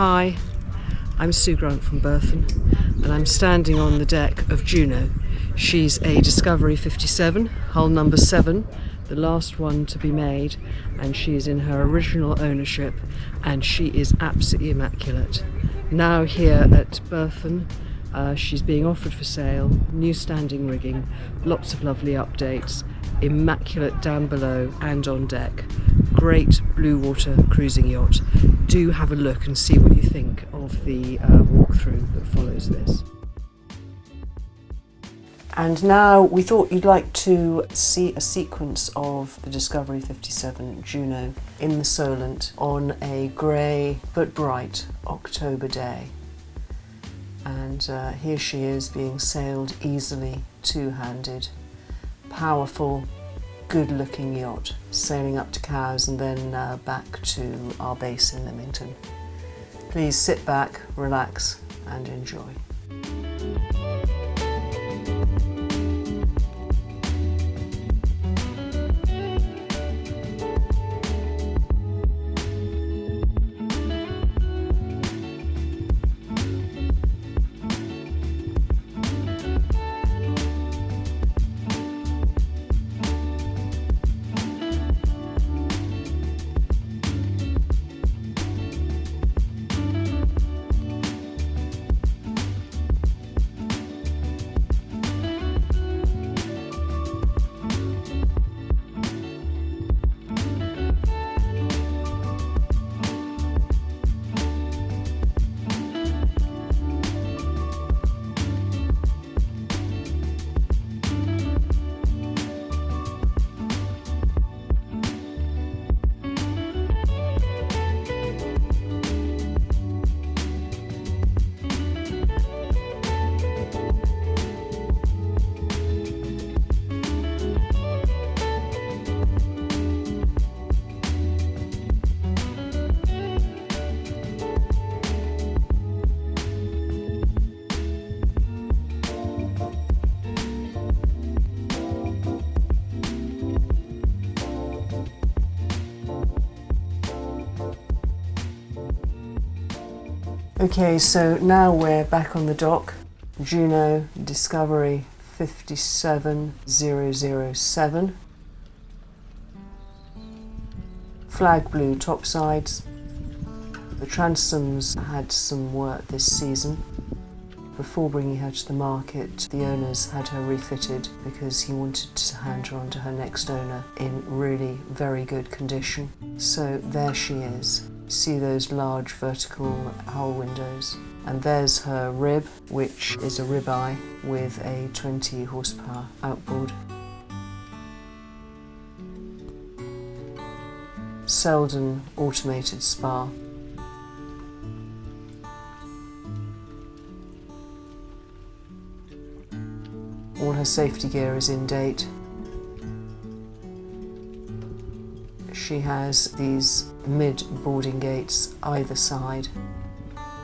Hi, I'm Sue Grant from Berthon, and I'm standing on the deck of JUNO. She's a Discovery 57, hull number 7, the last one to be made, and she is in her original ownership, and she is absolutely immaculate. Now here at Berthon, she's being offered for sale, new standing rigging, lots of lovely updates, immaculate down below and on deck. Great blue water cruising yacht. Do have a look and see what you think of the walkthrough that follows this. And now we thought you'd like to see a sequence of the Discovery 57 JUNO in the Solent on a grey but bright October day. And here she is being sailed easily, two-handed, powerful, good-looking yacht, sailing up to Cowes and then back to our base in Leamington. Please sit back, relax and enjoy. Okay, so now we're back on the dock. JUNO Discovery 57007. Flag blue topsides. The transoms had some work this season. Before bringing her to the market, the owners had her refitted because he wanted to hand her on to her next owner in really very good condition. So there she is. See those large vertical hull windows, and there's her rib, which is a ribeye with a 20 horsepower outboard. Selden automated spar. All her safety gear is in date. She has these mid-boarding gates either side,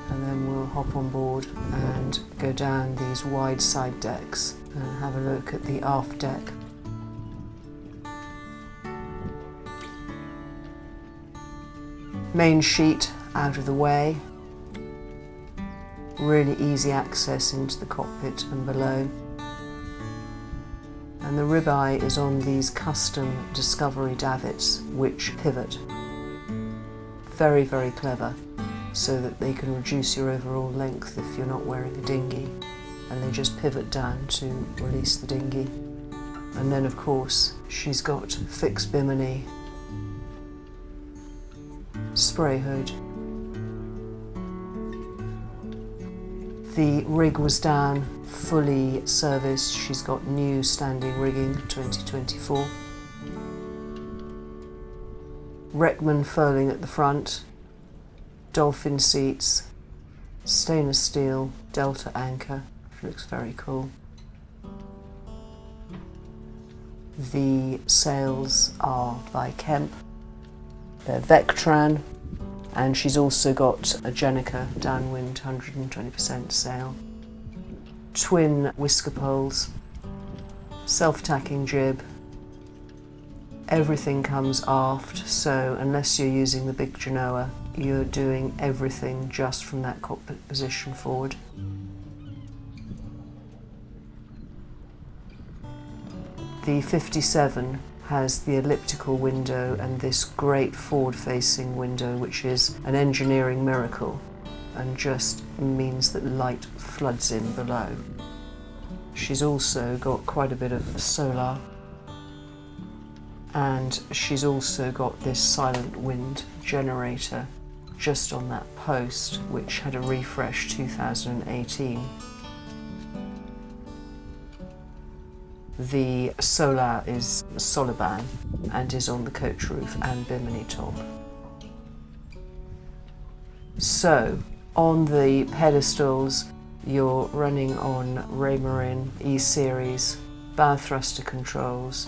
and then we'll hop on board and go down these wide side decks and have a look at the aft deck. Main sheet out of the way, really easy access into the cockpit and below. And the ribeye is on these custom Discovery davits which pivot. Very, very clever, so that they can reduce your overall length if you're not wearing a dinghy, and they just pivot down to release the dinghy. And then of course she's got fixed bimini, spray hood. The rig was down, fully serviced. She's got new standing rigging 2024. Reckman furling at the front, dolphin seats, stainless steel delta anchor, which looks very cool. The sails are by Kemp. They're Vectran, and she's also got a Jenica downwind 120% sail. Twin whisker poles, self-tacking jib. Everything comes aft, so unless you're using the big genoa, you're doing everything just from that cockpit position forward. The 57 has the elliptical window and this great forward-facing window, which is an engineering miracle and just means that light floods in below. She's also got quite a bit of solar, and she's also got this silent wind generator just on that post, which had a refresh 2018. The solar is Soliban and is on the coach roof and bimini top. So on the pedestals you're running on Raymarine E-Series bow thruster controls,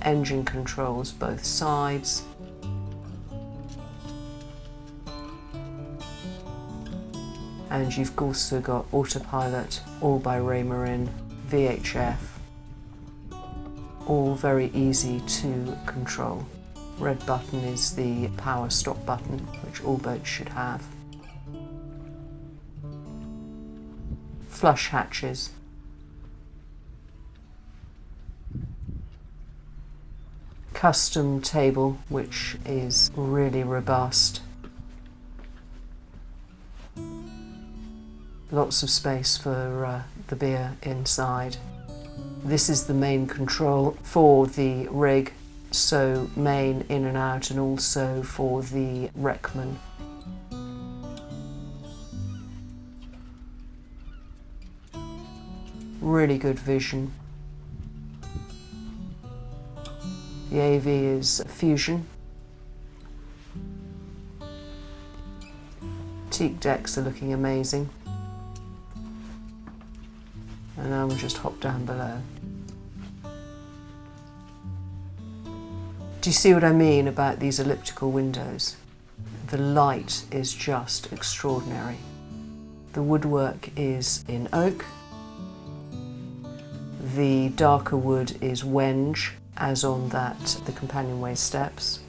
engine controls both sides, and you've also got autopilot, all by Raymarine, VHF, all very easy to control. Red button is the power stop button, which all boats should have. Flush hatches. Custom table, which is really robust. Lots of space for the beer inside. This is the main control for the rig, so main in and out, and also for the wreckman. Really good vision. The AV is Fusion. Teak decks are looking amazing. And now we'll just hop down below. Do you see what I mean about these elliptical windows? The light is just extraordinary. The woodwork is in oak. The darker wood is wenge, as on the companionway steps.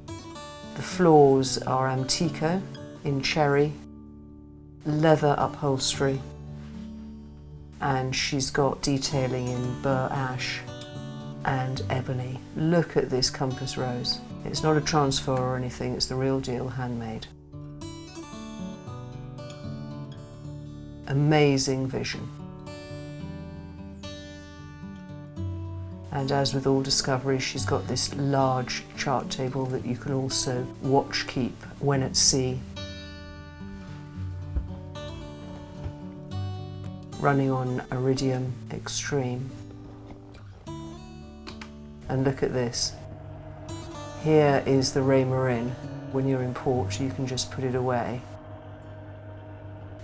The floors are Antico in cherry, leather upholstery, and she's got detailing in burr ash and ebony. Look at this compass rose. It's not a transfer or anything, it's the real deal, handmade. Amazing vision. And as with all Discoveries, she's got this large chart table that you can also watch keep when at sea. Running on Iridium Extreme. And look at this. Here is the Raymarine. When you're in port, you can just put it away.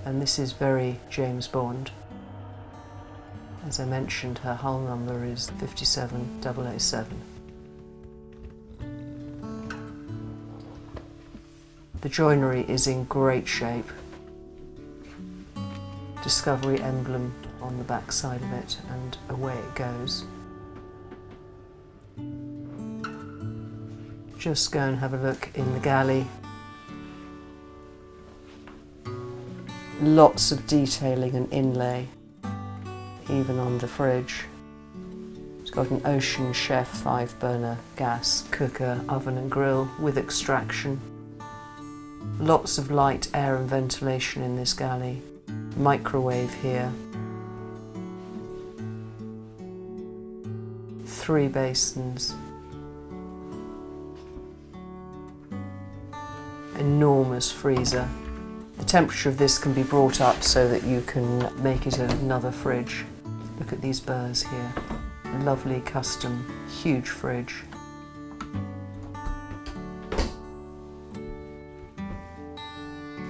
And this is very James Bond. As I mentioned, her hull number is 57007. The joinery is in great shape. Discovery emblem on the back side of it, and away it goes. Just go and have a look in the galley. Lots of detailing and inlay, even on the fridge. It's got an Ocean Chef 5-burner gas cooker, oven and grill with extraction. Lots of light air and ventilation in this galley. Microwave here. 3 basins. Enormous freezer. The temperature of this can be brought up so that you can make it another fridge. Look at these burrs here. Lovely custom, huge fridge.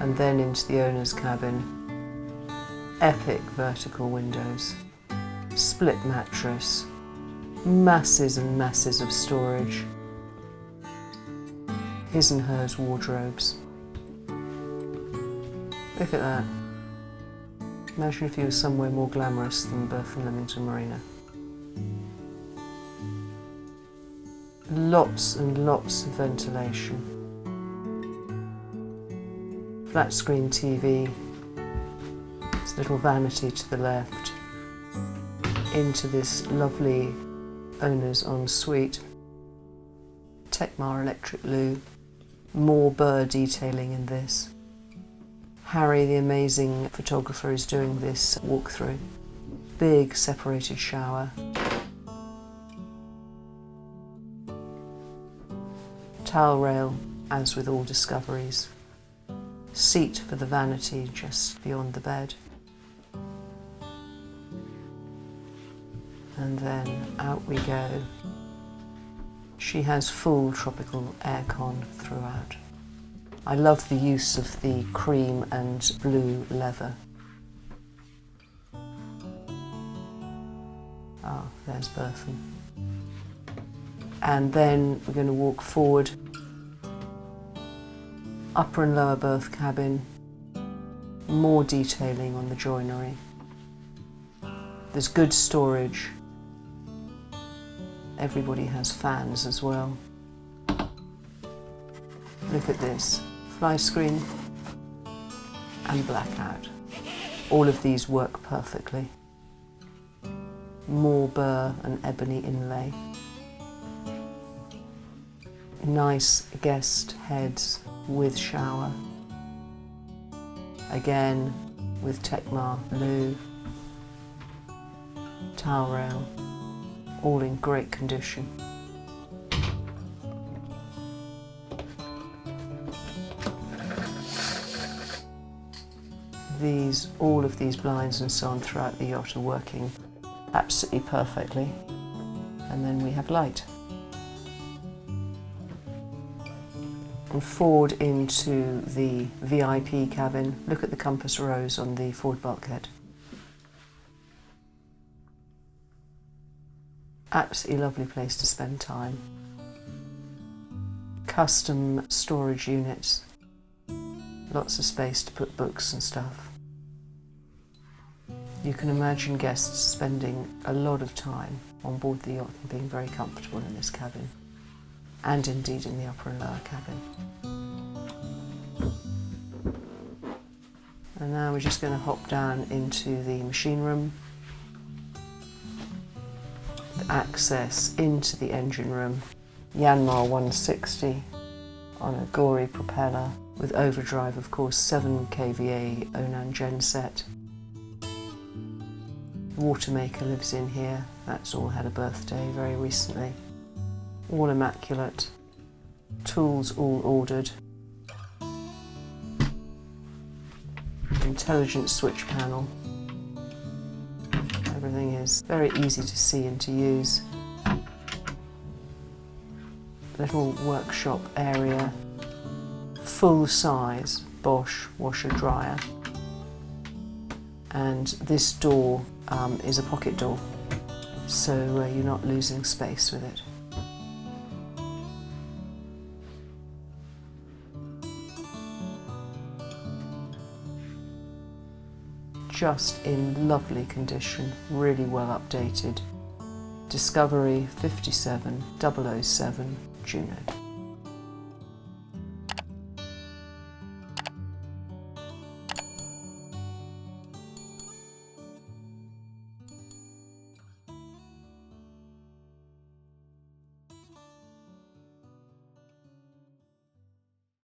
And then into the owner's cabin. Epic vertical windows. Split mattress. Masses and masses of storage. His and hers wardrobes. Look at that. Imagine if you were somewhere more glamorous than Berthon Leamington Marina. Lots and lots of ventilation. flat screen TV, this little vanity to the left, into this lovely owner's ensuite, Tekmar electric loo, more burr detailing in this. Harry, the amazing photographer, is doing this walkthrough. Big separated shower. Towel rail, as with all discoveries. Seat for the vanity just beyond the bed. And then out we go. She has full tropical aircon throughout. I love the use of the cream and blue leather. Ah, there's Berthon. And then we're going to walk forward. Upper and lower berth cabin. More detailing on the joinery. There's good storage. Everybody has fans as well. Look at this. Fly screen and blackout. All of these work perfectly. More burr and ebony inlay. Nice guest heads with shower. Again with Tekmar loo. Towel rail. All in great condition. All of these blinds and so on throughout the yacht are working absolutely perfectly. And then we have light. And forward into the VIP cabin. Look at the compass rose on the forward bulkhead. Absolutely lovely place to spend time. Custom storage units. Lots of space to put books and stuff. You can imagine guests spending a lot of time on board the yacht and being very comfortable in this cabin, and indeed in the upper and lower cabin. And now we're just going to hop down into the machine room. Access into the engine room. Yanmar 160 on a gory propeller with overdrive, of course, 7 kVA Onan genset. Watermaker lives in here. That's all had a birthday very recently. All immaculate. Tools all ordered. Intelligent switch panel. Everything is very easy to see and to use. Little workshop area. Full size Bosch washer dryer. And this door is a pocket door, so you're not losing space with it. Just in lovely condition, really well updated. Discovery 57007 JUNO.